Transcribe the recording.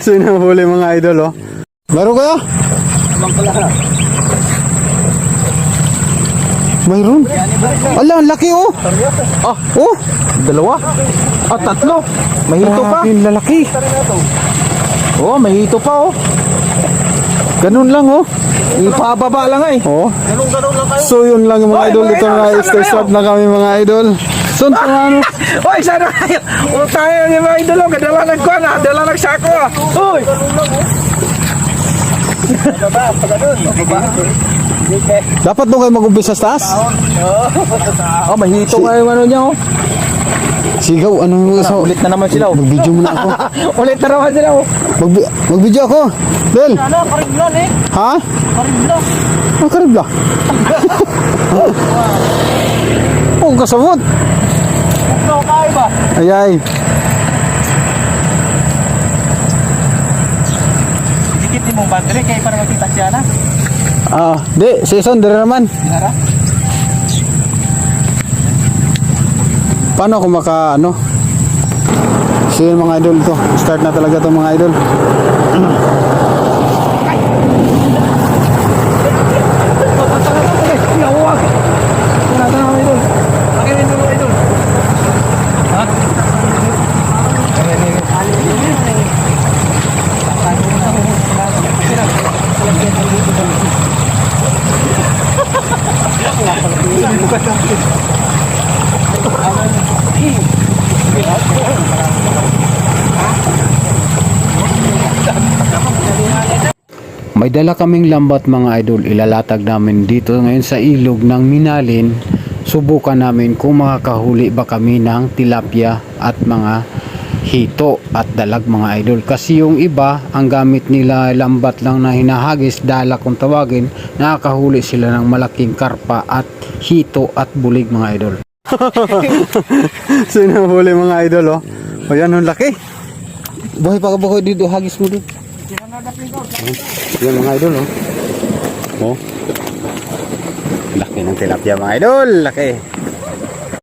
Sino huli mga idol, oh? Laro kaya? Mayroon? Ala, ang laki, oh. Ah, Oh, dalawa. Ah, tatlo. May hito pa. grabe, lalaki. Oh, may hito pa oh. Ganun lang, oh. Ipababa lang eh. Oh. Ganun lang kayo. So yun lang mga Oy, idol, mga ito idol, na sana stay kayo? swap na kami mga idol. Sun sa ano? Oy, sana kayo. Ulo tayo ni mga idol. Kadala nagkuhan ah. Dala nagsako ah. Uy. Dapat doon kayo mag-umpisa sa taas? Oh, may hito nga yung ano niya oh. Sigaw, ano sa Ulit na naman sila oh. Mag-video muna ako. Ulit na naman sila oh. Mag-video ako. Del. Ano, kariblan eh. Ha? Kariblan. Ang karibla. Oh, kasabot. Ano, kaya ba? Ayay. Dikit din mong bandre, kaya para makita siya na. Di, season, dire naman. Dinara? Paano ako ano? So yun mga idol to. Start na talaga to mga idol. May dala kaming lambat mga idol, ilalatag namin dito ngayon sa ilog ng Minalin. Subukan namin kung makakahuli ba kami ng tilapia at mga hito at dalag mga idol. Kasi yung iba, ang gamit nila lambat lang na hinahagis, dala kung tawagin, nakakahuli sila ng malaking karpa at hito at bulig mga idol. Sino huli mga idol, oh? O yan, ang laki. Buhay pa ka ba dito, hagis mo dito. Yan mga idol, oh. Oh. Laki ng tilapia mga idol, laki.